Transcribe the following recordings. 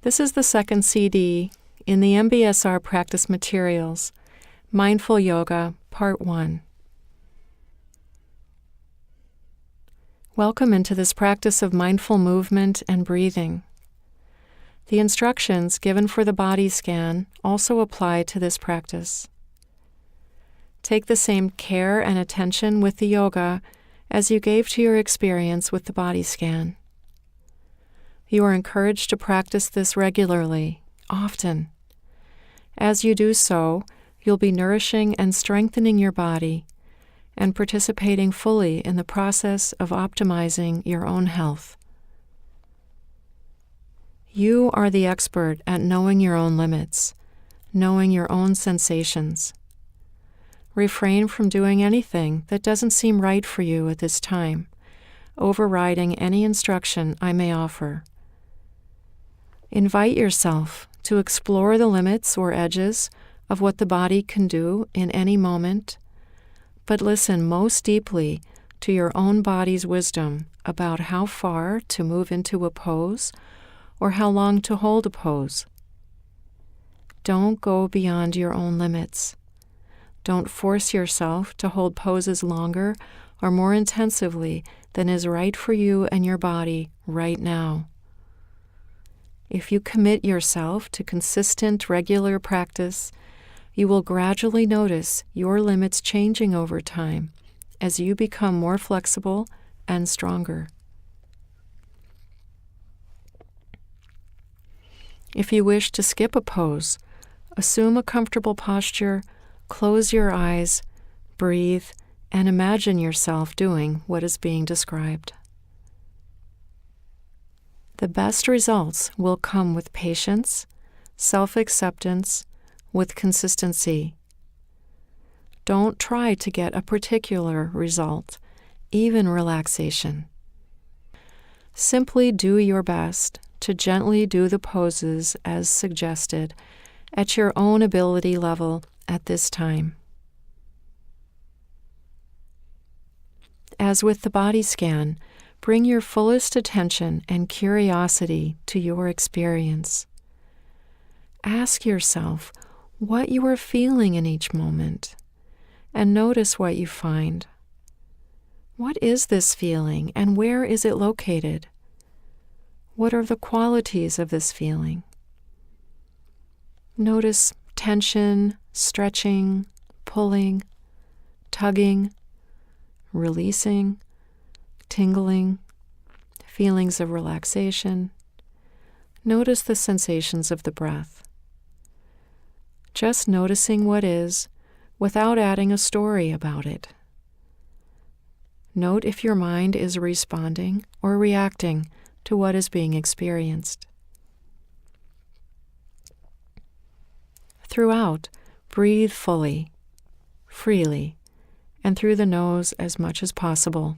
This is the second CD in the MBSR practice materials, Mindful Yoga, Part 1. Welcome into this practice of mindful movement and breathing. The instructions given for the body scan also apply to this practice. Take the same care and attention with the yoga as you gave to your experience with the body scan. You are encouraged to practice this regularly, often. As you do so, you'll be nourishing and strengthening your body and participating fully in the process of optimizing your own health. You are the expert at knowing your own limits, knowing your own sensations. Refrain from doing anything that doesn't seem right for you at this time, overriding any instruction I may offer. Invite yourself to explore the limits or edges of what the body can do in any moment, but listen most deeply to your own body's wisdom about how far to move into a pose or how long to hold a pose. Don't go beyond your own limits. Don't force yourself to hold poses longer or more intensively than is right for you and your body right now. If you commit yourself to consistent, regular practice, you will gradually notice your limits changing over time as you become more flexible and stronger. If you wish to skip a pose, assume a comfortable posture, close your eyes, breathe, and imagine yourself doing what is being described. The best results will come with patience, self-acceptance, with consistency. Don't try to get a particular result, even relaxation. Simply do your best to gently do the poses as suggested at your own ability level at this time. As with the body scan, bring your fullest attention and curiosity to your experience. Ask yourself what you are feeling in each moment, and notice what you find. What is this feeling, and where is it located? What are the qualities of this feeling? Notice tension, stretching, pulling, tugging, releasing, tingling, feelings of relaxation. Notice the sensations of the breath. Just noticing what is without adding a story about it. Note if your mind is responding or reacting to what is being experienced. Throughout, breathe fully, freely, and through the nose as much as possible.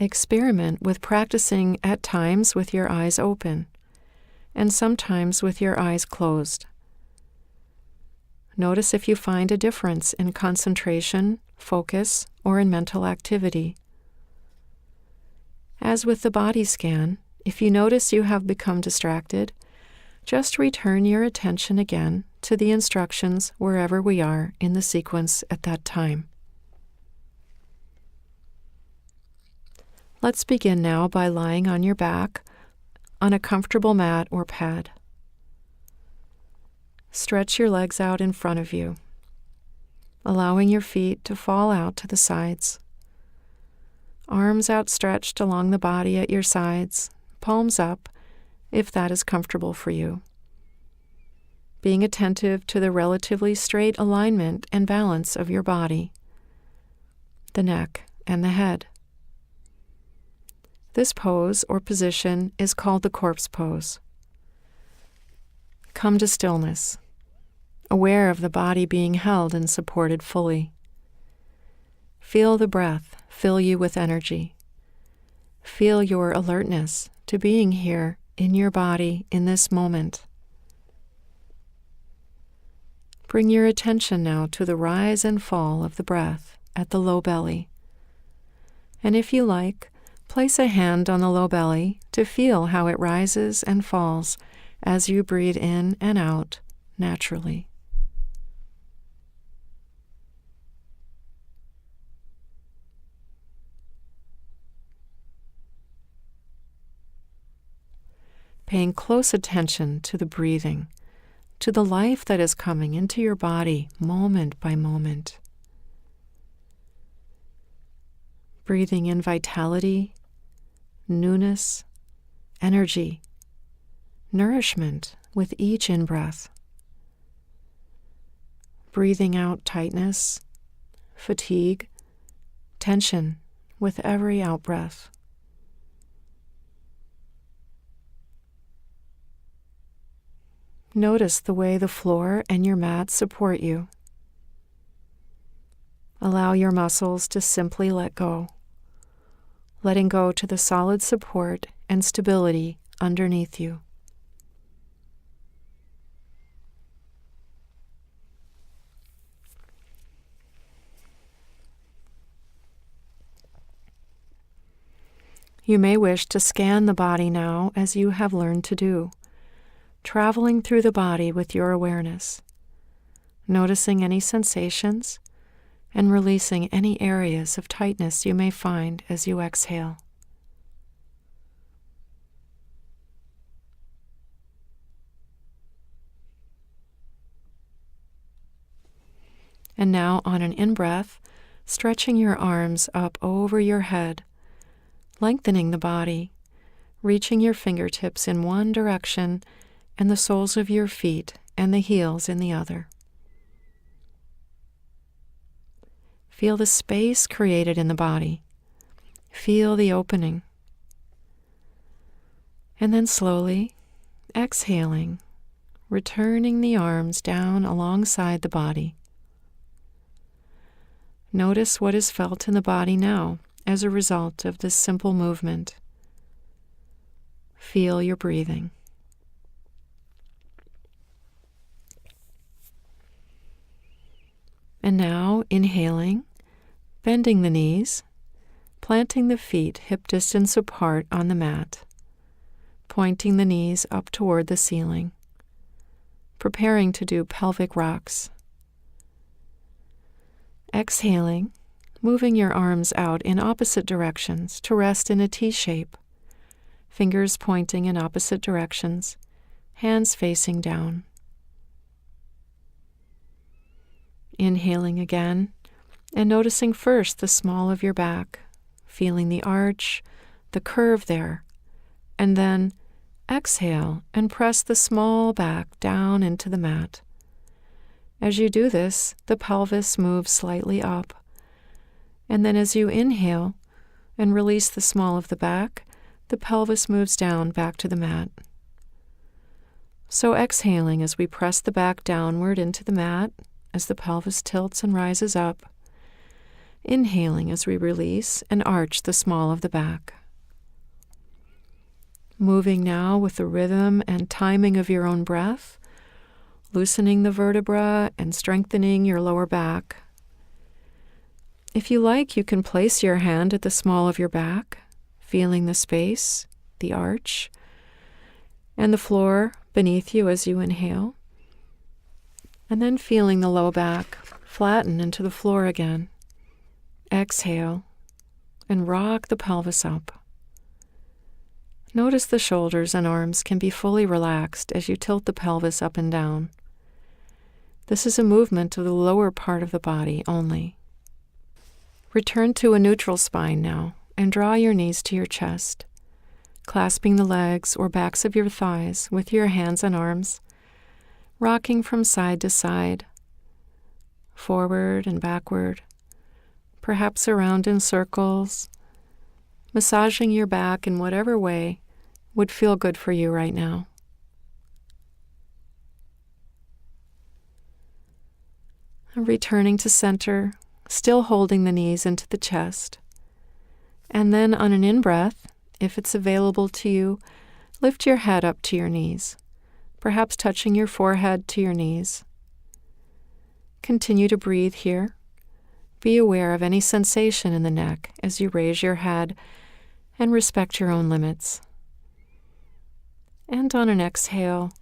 Experiment with practicing at times with your eyes open, and sometimes with your eyes closed. Notice if you find a difference in concentration, focus, or in mental activity. As with the body scan, if you notice you have become distracted, just return your attention again to the instructions wherever we are in the sequence at that time. Let's begin now by lying on your back on a comfortable mat or pad. Stretch your legs out in front of you, allowing your feet to fall out to the sides. Arms outstretched along the body at your sides, palms up, if that is comfortable for you. Being attentive to the relatively straight alignment and balance of your body, the neck, and the head. This pose or position is called the corpse pose. Come to stillness, aware of the body being held and supported fully. Feel the breath fill you with energy. Feel your alertness to being here in your body in this moment. Bring your attention now to the rise and fall of the breath at the low belly. And if you like, Place a hand on the low belly to feel how it rises and falls as you breathe in and out naturally. Paying close attention to the breathing, to the life that is coming into your body moment by moment. Breathing in vitality, newness, energy, nourishment with each in-breath. Breathing out tightness, fatigue, tension with every out-breath. Notice the way the floor and your mat support you. Allow your muscles to simply let go, letting go to the solid support and stability underneath you. You may wish to scan the body now as you have learned to do, traveling through the body with your awareness, noticing any sensations and releasing any areas of tightness you may find as you exhale. And now on an in-breath, stretching your arms up over your head, lengthening the body, reaching your fingertips in one direction and the soles of your feet and the heels in the other. Feel the space created in the body. Feel the opening. And then slowly, exhaling, returning the arms down alongside the body. Notice what is felt in the body now as a result of this simple movement. Feel your breathing. And now, inhaling, bending the knees, planting the feet hip distance apart on the mat, pointing the knees up toward the ceiling, preparing to do pelvic rocks. Exhaling, moving your arms out in opposite directions to rest in a T shape, fingers pointing in opposite directions, hands facing down. Inhaling again, and noticing first the small of your back, feeling the arch, the curve there, and then exhale and press the small back down into the mat. As you do this, the pelvis moves slightly up, and then as you inhale and release the small of the back, the pelvis moves down back to the mat. So exhaling as we press the back downward into the mat, as the pelvis tilts and rises up, inhaling as we release and arch the small of the back. Moving now with the rhythm and timing of your own breath, loosening the vertebra and strengthening your lower back. If you like, you can place your hand at the small of your back, feeling the space, the arch, and the floor beneath you as you inhale. And then feeling the low back flatten into the floor again. Exhale and rock the pelvis up. Notice the shoulders and arms can be fully relaxed as you tilt the pelvis up and down. This is a movement of the lower part of the body only. Return to a neutral spine now and draw your knees to your chest, clasping the legs or backs of your thighs with your hands and arms, rocking from side to side, forward and backward, perhaps around in circles, massaging your back in whatever way would feel good for you right now. And returning to center, still holding the knees into the chest. And then on an in-breath, if it's available to you, lift your head up to your knees, perhaps touching your forehead to your knees. Continue to breathe here. Be aware of any sensation in the neck as you raise your head and respect your own limits. And on an exhale,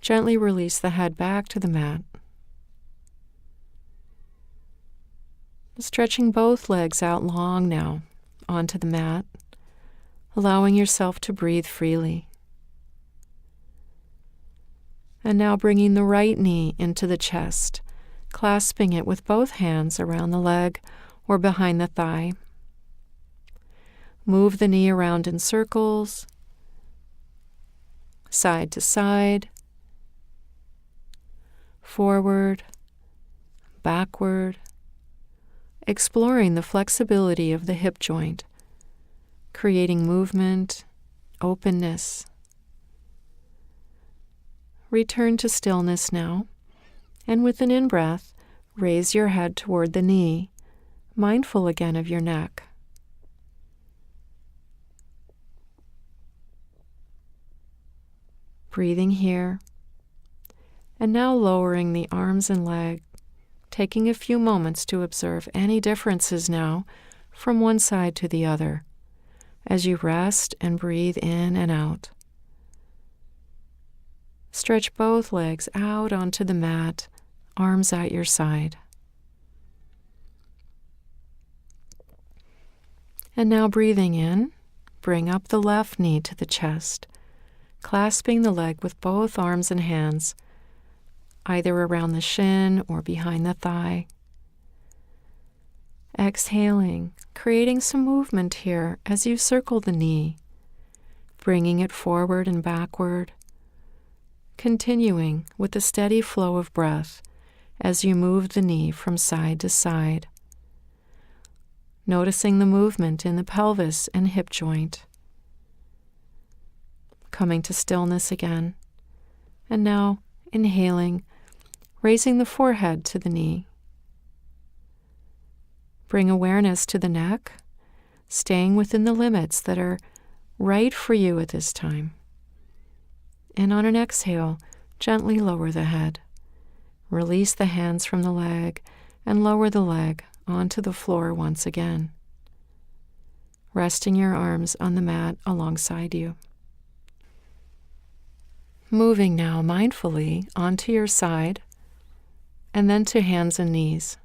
gently release the head back to the mat. Stretching both legs out long now onto the mat, allowing yourself to breathe freely. And now bringing the right knee into the chest, clasping it with both hands around the leg or behind the thigh. Move the knee around in circles, side to side, forward, backward, exploring the flexibility of the hip joint, creating movement, openness. Return to stillness now, and with an in-breath, raise your head toward the knee, mindful again of your neck. Breathing here, and now lowering the arms and leg, taking a few moments to observe any differences now from one side to the other as you rest and breathe in and out. Stretch both legs out onto the mat, arms at your side. And now breathing in, bring up the left knee to the chest, clasping the leg with both arms and hands, either around the shin or behind the thigh. Exhaling, creating some movement here as you circle the knee, bringing it forward and backward, continuing with a steady flow of breath as you move the knee from side to side, noticing the movement in the pelvis and hip joint. Coming to stillness again, and now inhaling, raising the forehead to the knee. Bring awareness to the neck, staying within the limits that are right for you at this time. And on an exhale, gently lower the head. Release the hands from the leg and lower the leg onto the floor once again. Resting your arms on the mat alongside you. Moving now mindfully onto your side and then to hands and knees.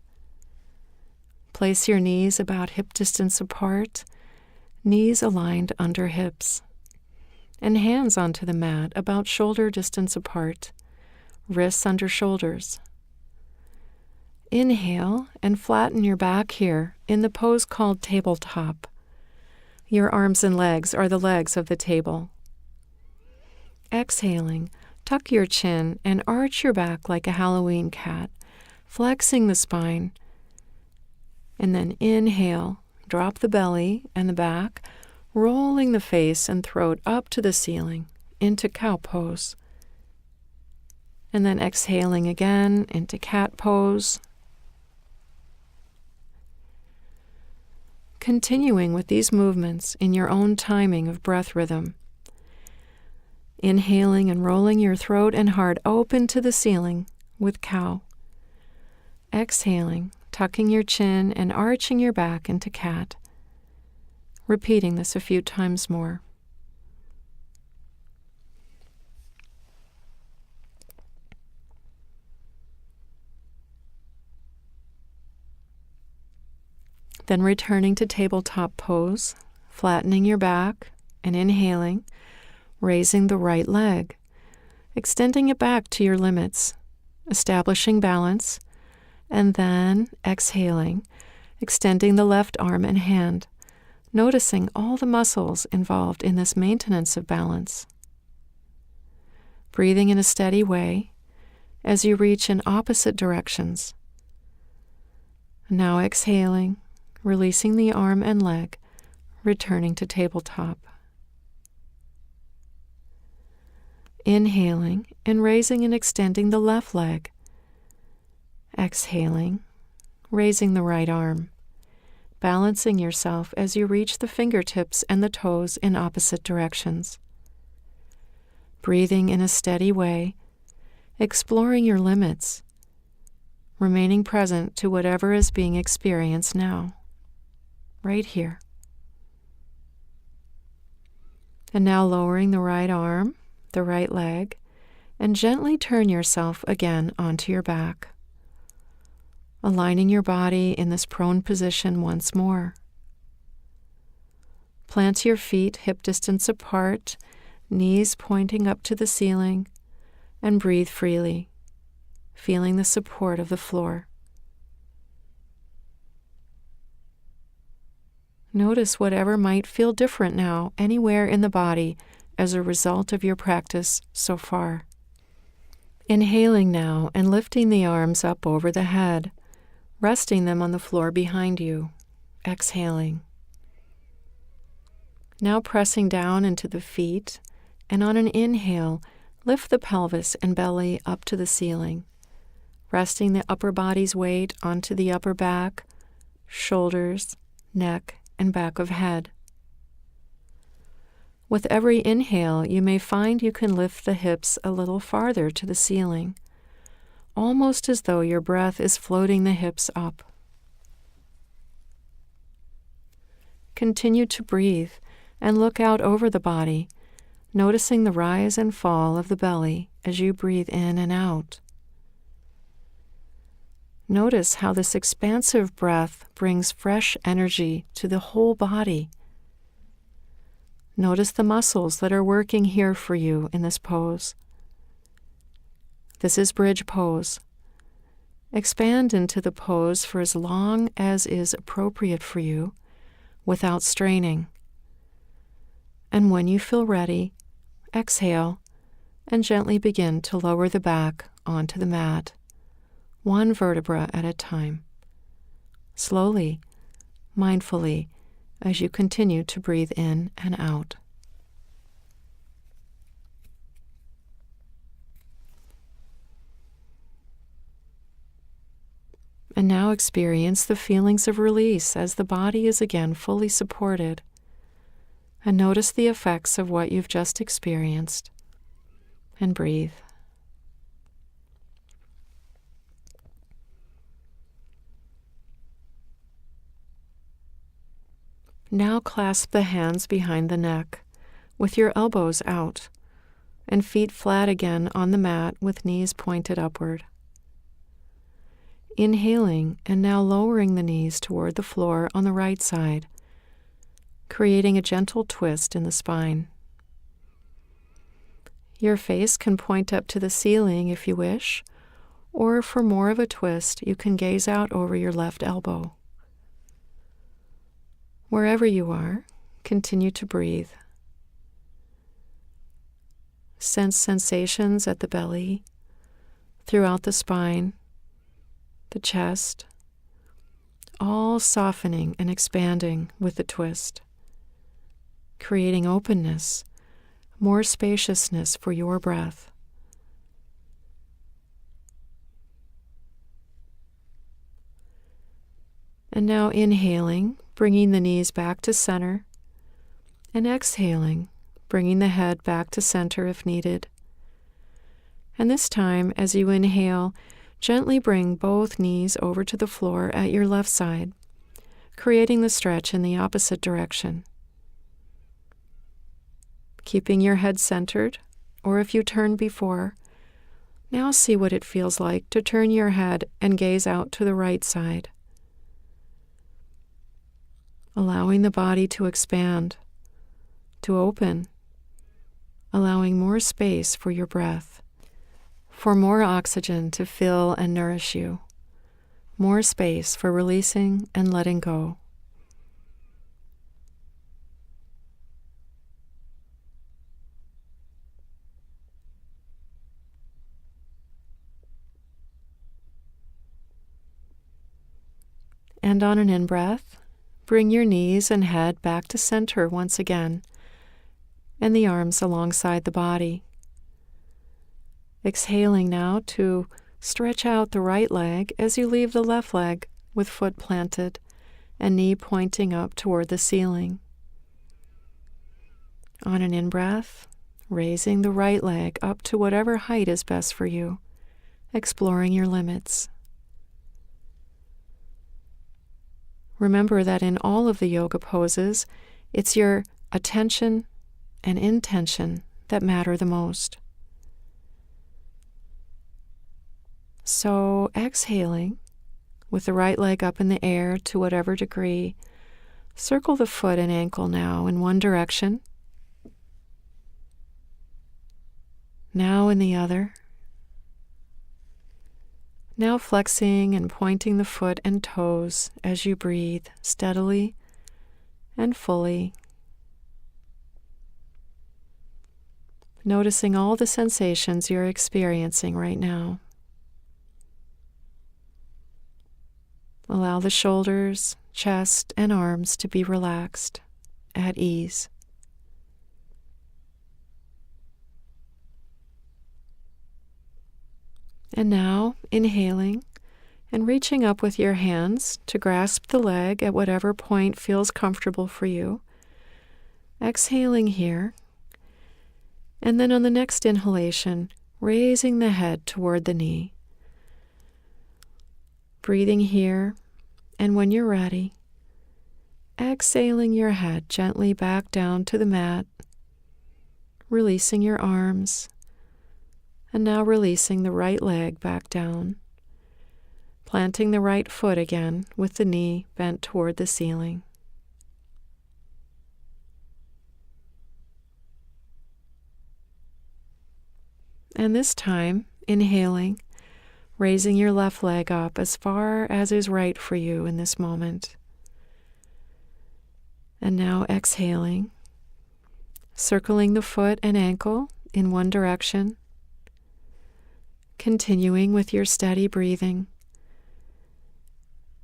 Place your knees about hip distance apart, knees aligned under hips, and hands onto the mat about shoulder distance apart, wrists under shoulders. Inhale and flatten your back here in the pose called tabletop. Your arms and legs are the legs of the table. Exhaling, tuck your chin and arch your back like a Halloween cat, flexing the spine. And then inhale, drop the belly and the back, rolling the face and throat up to the ceiling into cow pose. And then exhaling again into cat pose. Continuing with these movements in your own timing of breath rhythm. Inhaling and rolling your throat and heart open to the ceiling with cow. Exhaling, tucking your chin and arching your back into cat. Repeating this a few times more. Then returning to tabletop pose, flattening your back and inhaling, raising the right leg, extending it back to your limits, establishing balance, and then exhaling, extending the left arm and hand, noticing all the muscles involved in this maintenance of balance. Breathing in a steady way as you reach in opposite directions. Now exhaling, releasing the arm and leg, returning to tabletop. Inhaling and raising and extending the left leg. Exhaling, raising the right arm, balancing yourself as you reach the fingertips and the toes in opposite directions. Breathing in a steady way, exploring your limits, remaining present to whatever is being experienced now, right here. And now lowering the right arm, the right leg, and gently turn yourself again onto your back, aligning your body in this prone position once more. Plant your feet hip distance apart, knees pointing up to the ceiling, and breathe freely, feeling the support of the floor. Notice whatever might feel different now anywhere in the body as a result of your practice so far. Inhaling now and lifting the arms up over the head, resting them on the floor behind you. Exhaling. Now pressing down into the feet, and on an inhale, lift the pelvis and belly up to the ceiling, resting the upper body's weight onto the upper back, shoulders, neck, and back of head. With every inhale, you may find you can lift the hips a little farther to the ceiling, almost as though your breath is floating the hips up. Continue to breathe and look out over the body, noticing the rise and fall of the belly as you breathe in and out. Notice how this expansive breath brings fresh energy to the whole body. Notice the muscles that are working here for you in this pose. This is bridge pose. Expand into the pose for as long as is appropriate for you without straining. And when you feel ready, exhale and gently begin to lower the back onto the mat, one vertebra at a time. Slowly, mindfully, as you continue to breathe in and out. And now experience the feelings of release as the body is again fully supported. And notice the effects of what you've just experienced. And breathe. Now clasp the hands behind the neck, with your elbows out, and feet flat again on the mat with knees pointed upward. Inhaling and now lowering the knees toward the floor on the right side, creating a gentle twist in the spine. Your face can point up to the ceiling if you wish, or for more of a twist, you can gaze out over your left elbow. Wherever you are, continue to breathe. Sense sensations at the belly, throughout the spine, the chest, all softening and expanding with the twist, creating openness, more spaciousness for your breath. And now inhaling, bringing the knees back to center, and exhaling, bringing the head back to center if needed. And this time, as you inhale, gently bring both knees over to the floor at your left side, creating the stretch in the opposite direction. Keeping your head centered, or if you turned before, now see what it feels like to turn your head and gaze out to the right side. Allowing the body to expand, to open, allowing more space for your breath, for more oxygen to fill and nourish you, more space for releasing and letting go. And on an in-breath, bring your knees and head back to center once again, and the arms alongside the body. Exhaling now to stretch out the right leg as you leave the left leg with foot planted and knee pointing up toward the ceiling. On an in-breath, raising the right leg up to whatever height is best for you, exploring your limits. Remember that in all of the yoga poses, it's your attention and intention that matter the most. So exhaling, with the right leg up in the air to whatever degree, circle the foot and ankle now in one direction, now in the other. Now flexing and pointing the foot and toes as you breathe steadily and fully. Noticing all the sensations you're experiencing right now. Allow the shoulders, chest, and arms to be relaxed, at ease. And now, inhaling and reaching up with your hands to grasp the leg at whatever point feels comfortable for you. Exhaling here. And then on the next inhalation, raising the head toward the knee. Breathing here, and when you're ready, exhaling your head gently back down to the mat, releasing your arms, and now releasing the right leg back down, planting the right foot again with the knee bent toward the ceiling. And this time, inhaling, raising your left leg up as far as is right for you in this moment. And now exhaling, circling the foot and ankle in one direction, continuing with your steady breathing,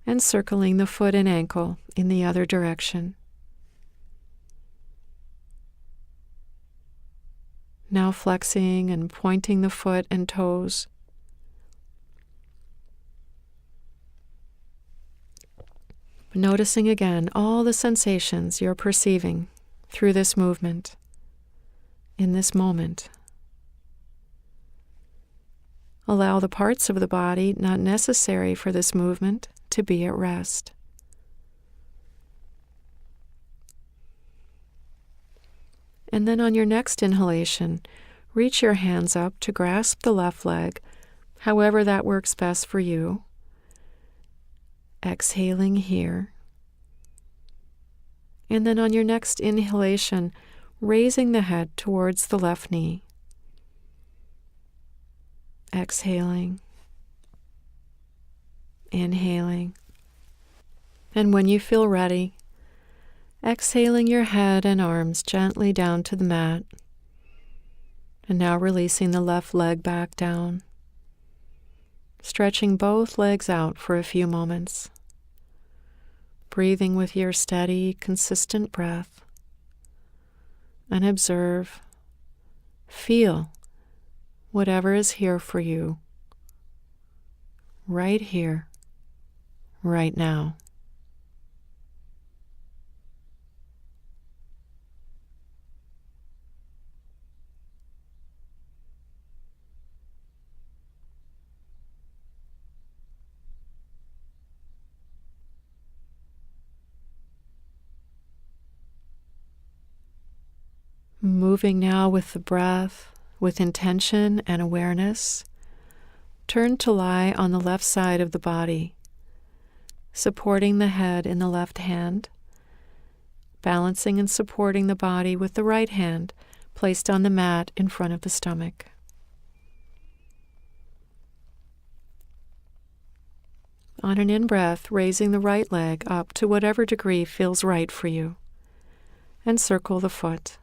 and circling the foot and ankle in the other direction. Now flexing and pointing the foot and toes. Noticing again all the sensations you're perceiving through this movement, in this moment. Allow the parts of the body not necessary for this movement to be at rest. And then on your next inhalation, reach your hands up to grasp the left leg, however that works best for you. Exhaling here. And then on your next inhalation, raising the head towards the left knee. Exhaling. Inhaling. And when you feel ready, exhaling your head and arms gently down to the mat. And now releasing the left leg back down. Stretching both legs out for a few moments. Breathing with your steady, consistent breath. And observe, feel whatever is here for you, right here, right now. Moving now with the breath, with intention and awareness, turn to lie on the left side of the body, supporting the head in the left hand, balancing and supporting the body with the right hand placed on the mat in front of the stomach. On an in-breath, raising the right leg up to whatever degree feels right for you, and circle the foot.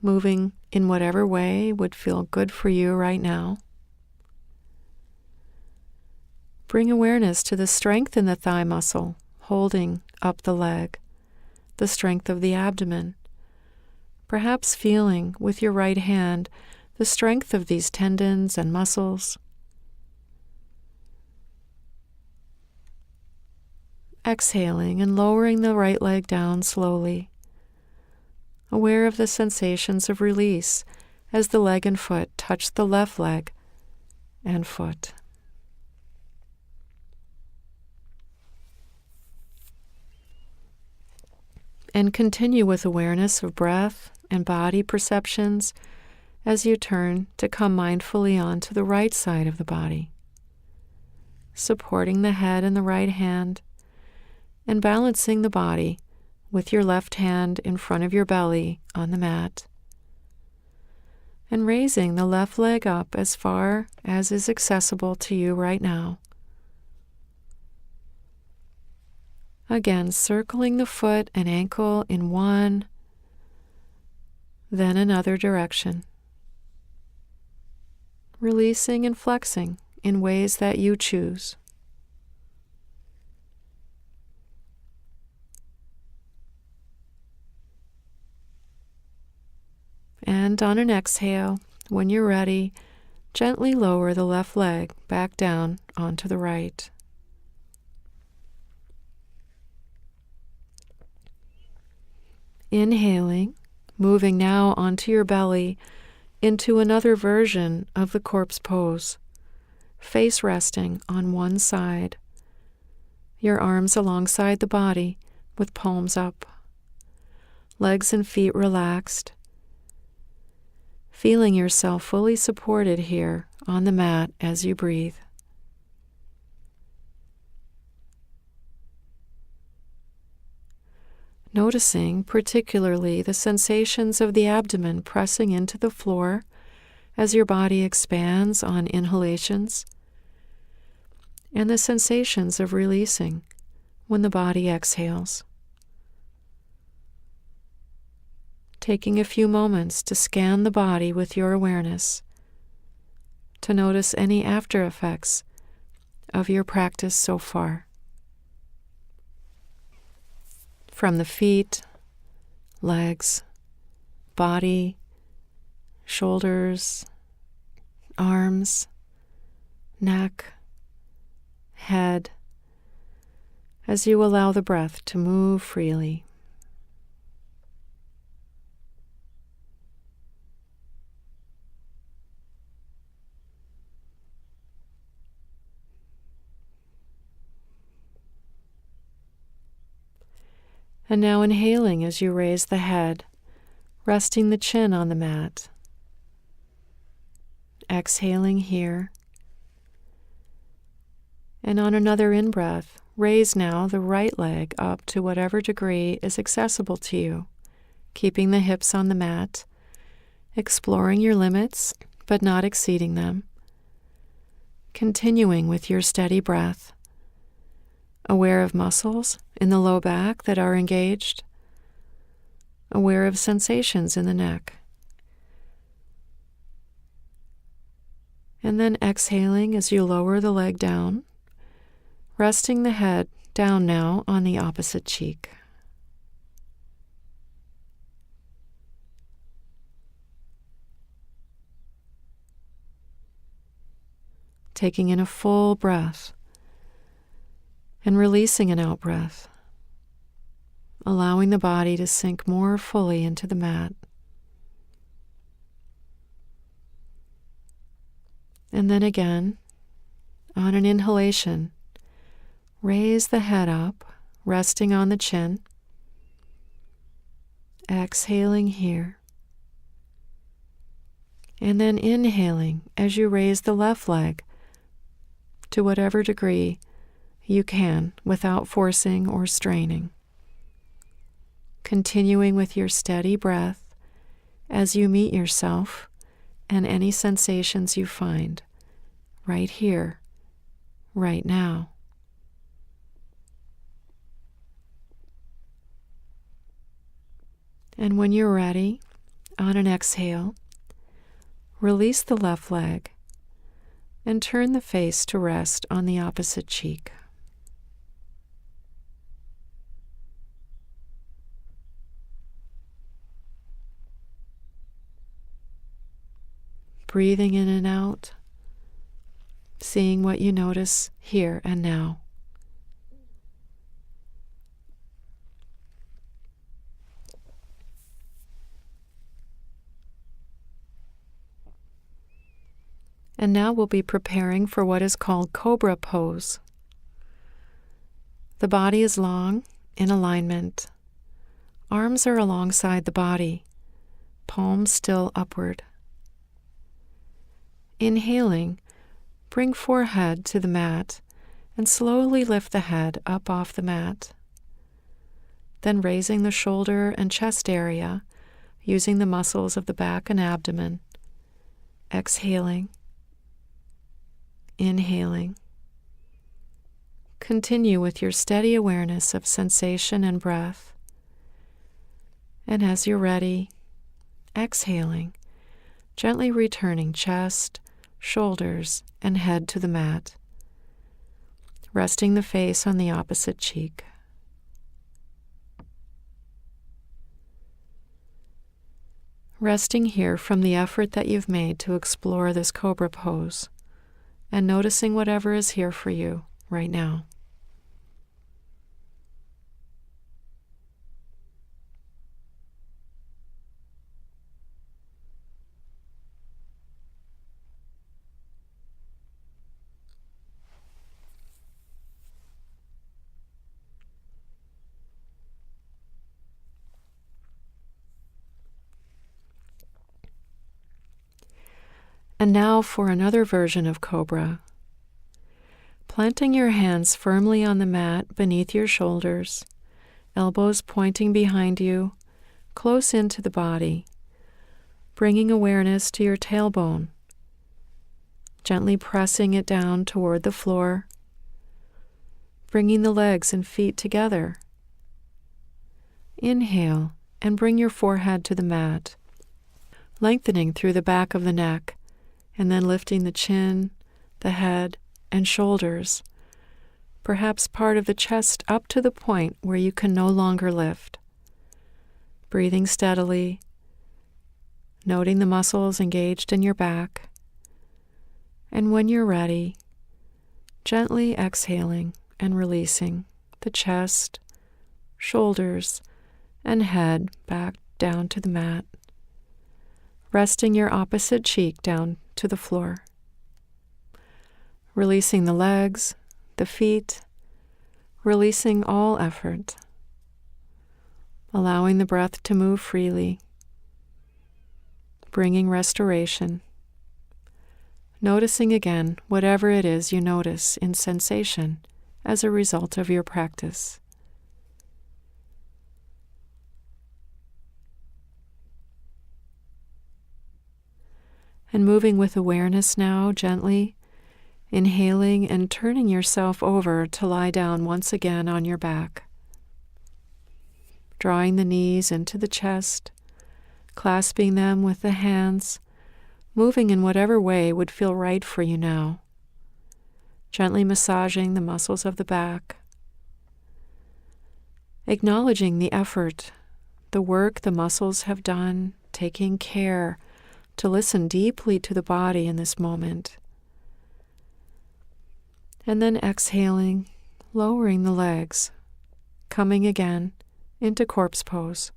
Moving in whatever way would feel good for you right now. Bring awareness to the strength in the thigh muscle, holding up the leg, the strength of the abdomen. Perhaps feeling with your right hand the strength of these tendons and muscles. Exhaling and lowering the right leg down slowly, aware of the sensations of release as the leg and foot touch the left leg and foot. And continue with awareness of breath and body perceptions as you turn to come mindfully onto the right side of the body, supporting the head in the right hand and balancing the body with your left hand in front of your belly on the mat, and raising the left leg up as far as is accessible to you right now. Again, circling the foot and ankle in one, then another direction. Releasing and flexing in ways that you choose. And on an exhale, when you're ready, gently lower the left leg back down onto the right. Inhaling, moving now onto your belly into another version of the corpse pose, face resting on one side, your arms alongside the body with palms up, legs and feet relaxed, feeling yourself fully supported here on the mat as you breathe. Noticing particularly the sensations of the abdomen pressing into the floor as your body expands on inhalations, and the sensations of releasing when the body exhales. Taking a few moments to scan the body with your awareness, to notice any after effects of your practice so far. From the feet, legs, body, shoulders, arms, neck, head, as you allow the breath to move freely. And now inhaling as you raise the head, resting the chin on the mat. Exhaling here. And on another in-breath, raise now the right leg up to whatever degree is accessible to you, keeping the hips on the mat, exploring your limits but not exceeding them. Continuing with your steady breath, aware of muscles in the low back that are engaged, aware of sensations in the neck. And then exhaling as you lower the leg down, resting the head down now on the opposite cheek. Taking in a full breath and releasing an out-breath, allowing the body to sink more fully into the mat. And then again, on an inhalation, raise the head up, resting on the chin. Exhaling here. And then inhaling as you raise the left leg to whatever degree you can without forcing or straining. Continuing with your steady breath as you meet yourself and any sensations you find right here, right now. And when you're ready, on an exhale, release the left leg and turn the face to rest on the opposite cheek. Breathing in and out, seeing what you notice here and now. And now we'll be preparing for what is called Cobra Pose. The body is long, in alignment. Arms are alongside the body, palms still upward. Inhaling, bring forehead to the mat and slowly lift the head up off the mat. Then raising the shoulder and chest area, using the muscles of the back and abdomen. Exhaling. Inhaling. Continue with your steady awareness of sensation and breath. And as you're ready, exhaling, gently returning chest, shoulders, and head to the mat, resting the face on the opposite cheek. Resting here from the effort that you've made to explore this cobra pose, and noticing whatever is here for you right now. And now for another version of cobra. Planting your hands firmly on the mat beneath your shoulders, elbows pointing behind you, close into the body, bringing awareness to your tailbone, gently pressing it down toward the floor, bringing the legs and feet together. Inhale and bring your forehead to the mat, lengthening through the back of the neck, and then lifting the chin, the head, and shoulders, perhaps part of the chest up to the point where you can no longer lift. Breathing steadily, noting the muscles engaged in your back, and when you're ready, gently exhaling and releasing the chest, shoulders, and head back down to the mat, resting your opposite cheek down to the floor. Releasing the legs, the feet, releasing all effort. Allowing the breath to move freely, bringing restoration. Noticing again whatever it is you notice in sensation as a result of your practice. And moving with awareness now, gently, inhaling and turning yourself over to lie down once again on your back. Drawing the knees into the chest, clasping them with the hands, moving in whatever way would feel right for you now. Gently massaging the muscles of the back. Acknowledging the effort, the work the muscles have done, taking care to listen deeply to the body in this moment. And then exhaling, lowering the legs, coming again into corpse pose.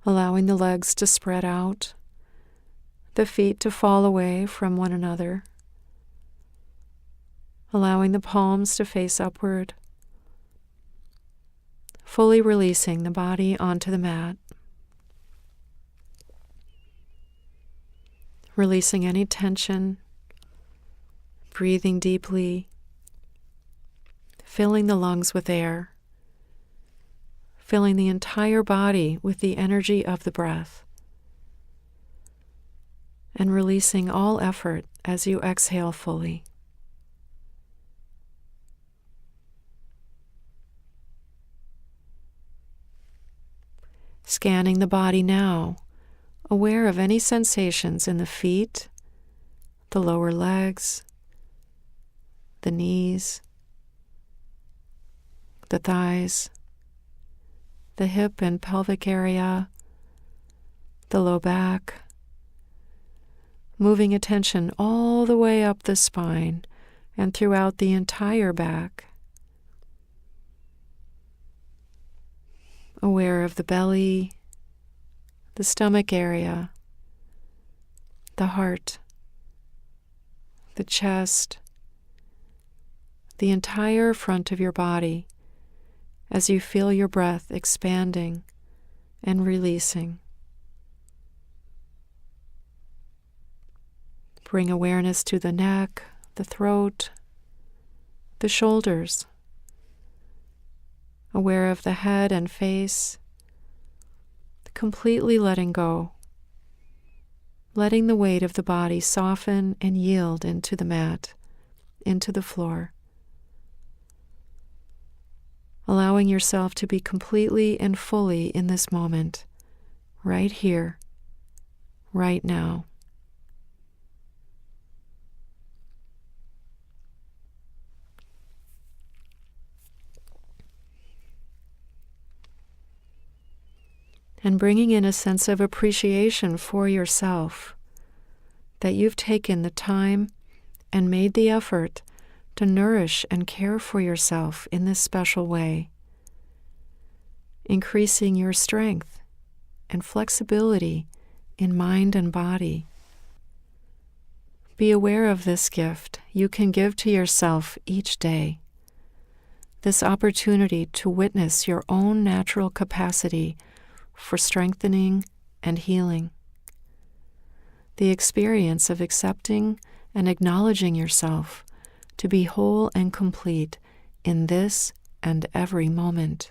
Allowing the legs to spread out, the feet to fall away from one another. Allowing the palms to face upward. Fully releasing the body onto the mat. Releasing any tension, breathing deeply, filling the lungs with air, filling the entire body with the energy of the breath, and releasing all effort as you exhale fully. Scanning the body now, aware of any sensations in the feet, the lower legs, the knees, the thighs, the hip and pelvic area, the low back, moving attention all the way up the spine and throughout the entire back. Aware of the belly, the stomach area, the heart, the chest, the entire front of your body as you feel your breath expanding and releasing. Bring awareness to the neck, the throat, the shoulders. Aware of the head and face, completely letting go. Letting the weight of the body soften and yield into the mat, into the floor. Allowing yourself to be completely and fully in this moment, right here, right now. And bringing in a sense of appreciation for yourself, that you've taken the time and made the effort to nourish and care for yourself in this special way, increasing your strength and flexibility in mind and body. Be aware of this gift you can give to yourself each day, this opportunity to witness your own natural capacity for strengthening and healing. The experience of accepting and acknowledging yourself to be whole and complete in this and every moment.